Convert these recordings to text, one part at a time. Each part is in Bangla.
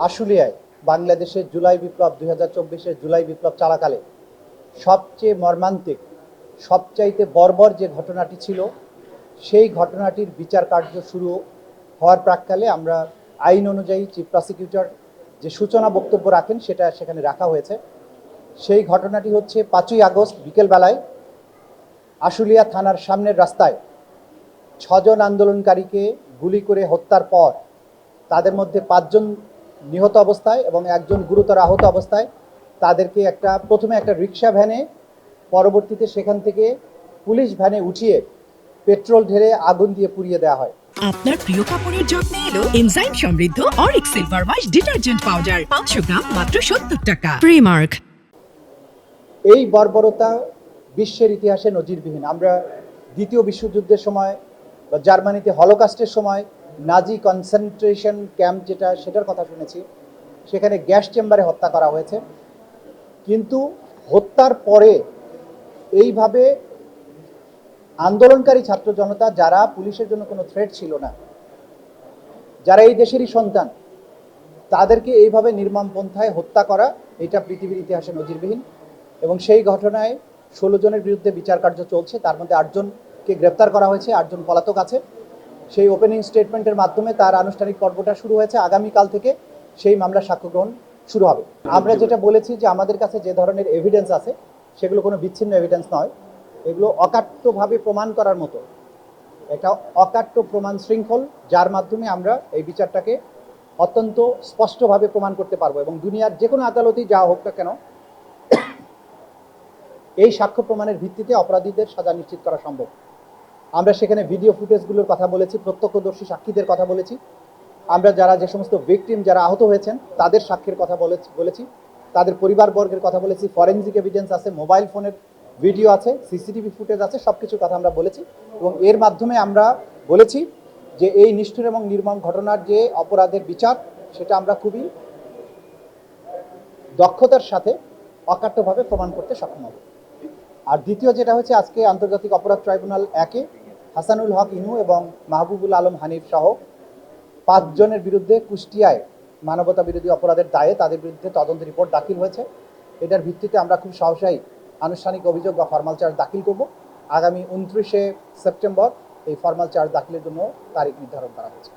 আশুলিয়ায় বাংলাদেশের জুলাই বিপ্লব 2024-এর জুলাই বিপ্লব চলাকালে সবচেয়ে মর্মান্তিক, সবচাইতে বর্বর যে ঘটনাটি ছিল, সেই ঘটনাটির বিচার কার্য শুরু হওয়ার প্রাক্কালে আমরা আইন অনুযায়ী চিফ প্রসিকিউটর যে সূচনা বক্তব্য রাখেন সেটা সেখানে রাখা হয়েছে। সেই ঘটনাটি হচ্ছে 5ই আগস্ট বিকেলবেলায় আশুলিয়া থানার সামনের রাস্তায় 6 জন আন্দোলনকারীকে গুলি করে হত্যার পর তাদের মধ্যে 5 জন নিহত অবস্থায় এবং একজন গুরুতর আহত অবস্থায় তাদেরকে প্রথমে একটা রিক্সা ভ্যানে, পরবর্তীতে সেখান থেকে পুলিশ ভ্যানে উঠিয়ে পেট্রোল ঢেলে আগুন দিয়ে পুড়িয়ে দেওয়া হয়। আপনার প্রিয় কাপড়ের যত্নে এলো এনজাইম সমৃদ্ধ Arik silver wash detergent powder 500 গ্রাম মাত্র 70 টাকা। প্রিমার্ক। এই বর্বরতা বিশ্বের ইতিহাসে নজিরবিহীন। আমরা দ্বিতীয় বিশ্বযুদ্ধের সময় বা জার্মানিতে হলোকাস্টের সময় নাজি কনসেন্ট্রেশন ক্যাম্প সেটার কথা শুনেছি, সেখানে গ্যাস চেম্বারে হত্যা করা হয়েছে। কিন্তু হত্যার পরে এইভাবে আন্দোলনকারী ছাত্র জনতা, যারা পুলিশের জন্য কোনো থ্রেট ছিল না, যারা এই দেশেরই সন্তান, তাদেরকে এইভাবে নির্মম পন্থায় হত্যা করা, এটা পৃথিবীর ইতিহাসে নজিরবিহীন। এবং সেই ঘটনায় 16 জনের বিরুদ্ধে বিচার কার্য চলছে, তার মধ্যে 8 জনকে গ্রেপ্তার করা হয়েছে, 8 জন পলাতক আছে। সেই ওপেনিং স্টেটমেন্টের মাধ্যমে তার আনুষ্ঠানিক পর্বটা শুরু হয়েছে। আগামীকাল থেকে সেই মামলার সাক্ষ্য গ্রহণ শুরু হবে। আমরা যেটা বলেছি যে আমাদের কাছে যে ধরনের এভিডেন্স আছে সেগুলো কোনো বিচ্ছিন্ন এভিডেন্স নয়, এগুলো অকাট্যভাবে প্রমাণ করার মতো একটা অকাট্য প্রমাণ শৃঙ্খল, যার মাধ্যমে আমরা এই বিচারটাকে অত্যন্ত স্পষ্টভাবে প্রমাণ করতে পারবো এবং দুনিয়ার যে কোনো আদালতেই যাওয়া হোক না কেন, এই সাক্ষ্য প্রমাণের ভিত্তিতে অপরাধীদের সাজা নিশ্চিত করা সম্ভব। আমরা সেখানে ভিডিও ফুটেজগুলোর কথা বলেছি, প্রত্যক্ষদর্শী সাক্ষীদের কথা বলেছি, আমরা যে সমস্ত ভিকটিম যারা আহত হয়েছেন তাদের সাক্ষ্যের কথা বলেছি, তাদের পরিবারবর্গের কথা বলেছি, ফরেনজিক এভিডেন্স আছে, মোবাইল ফোনের ভিডিও আছে, সিসিটিভি ফুটেজ আছে, সব কিছুর কথা আমরা বলেছি। এবং এর মাধ্যমে আমরা বলেছি যে এই নিষ্ঠুর এবং নির্মম ঘটনার যে অপরাধের বিচার, সেটা আমরা খুবই দক্ষতার সাথে অকাট্যভাবে প্রমাণ করতে সক্ষম হব। আর দ্বিতীয় যেটা হচ্ছে, আজকে আন্তর্জাতিক অপরাধ ট্রাইব্যুনাল 1-এ হাসানুল হক ইনু এবং মাহবুবুল আলম হানিফ সহ 5 জনের বিরুদ্ধে কুষ্টিয়ায় মানবতা বিরোধী অপরাধের দায়ে তাদের বিরুদ্ধে তদন্ত রিপোর্ট দাখিল হয়েছে। এটার ভিত্তিতে আমরা খুব সহসাই আনুষ্ঠানিক অভিযোগ বা ফরমাল চার্জ দাখিল করব। আগামী 29শে সেপ্টেম্বর এই ফরমাল চার্জ দাখিলের জন্য তারিখ নির্ধারণ করা হয়েছে।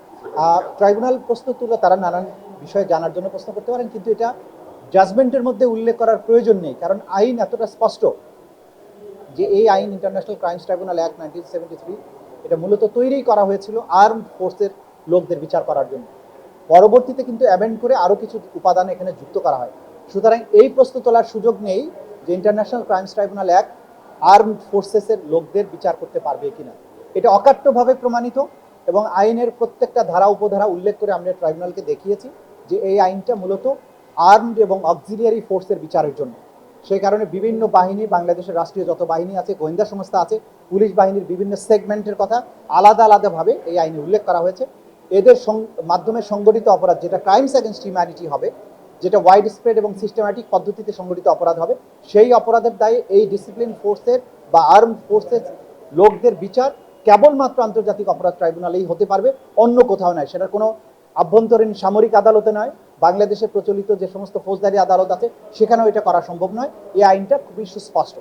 ট্রাইব্যুনাল প্রশ্ন তুলে তারা নানান বিষয়ে জানার জন্য প্রশ্ন করতে পারেন, কিন্তু এটা জাজমেন্টের মধ্যে উল্লেখ করার প্রয়োজন নেই, কারণ আইন এতটা স্পষ্ট যে এই আইন, ইন্টারন্যাশনাল ক্রাইমস ট্রাইব্যুনাল অ্যাক্ট 1973, এটা মূলত তৈরি করা হয়েছিল আর্মড ফোর্সের লোকদের বিচার করার জন্য। পরবর্তীতে কিন্তু অ্যামেন্ড করে আরও কিছু উপাদান এখানে যুক্ত করা হয়। সুতরাং এই প্রশ্ন তোলার সুযোগ নেই যে international crimes tribunal act armed ফোর্সেসের লোকদের বিচার করতে পারবে কিনা। এটা অকাট্যভাবে প্রমাণিত এবং আইনের প্রত্যেকটা ধারা উপধারা উল্লেখ করে আমরা ট্রাইব্যুনালকে দেখিয়েছি যে এই আইনটা মূলত আর্মড এবং অক্সিলিয়ারি ফোর্সের বিচারের জন্য। সেই কারণে বিভিন্ন বাহিনী, বাংলাদেশের রাষ্ট্রীয় যত বাহিনী আছে, গোয়েন্দা সংস্থা আছে, পুলিশ বাহিনীর বিভিন্ন সেগমেন্টের কথা আলাদা আলাদাভাবে এই আইনে উল্লেখ করা হয়েছে। এদের মাধ্যমে সংগঠিত অপরাধ, যেটা ক্রাইমস অ্যাগেন্স্ট হিউম্যানিটি হবে, যেটা ওয়াইড স্প্রেড এবং সিস্টেম্যাটিক পদ্ধতিতে সংগঠিত অপরাধ হবে, সেই অপরাধের দায়ে এই ডিসিপ্লিন ফোর্সের বা আর্মড ফোর্সের লোকদের বিচার কেবলমাত্র আন্তর্জাতিক অপরাধ ট্রাইব্যুনালেই হতে পারবে, অন্য কোথাও নয়। সেটার কোনো আভ্যন্তরীণ সামরিক আদালতে নয়, বাংলাদেশে প্রচলিত যে সমস্ত ফৌজদারি আদালত আছে সেখানেও এটা করা সম্ভব নয়। এই আইনটা খুবই সুস্পষ্ট।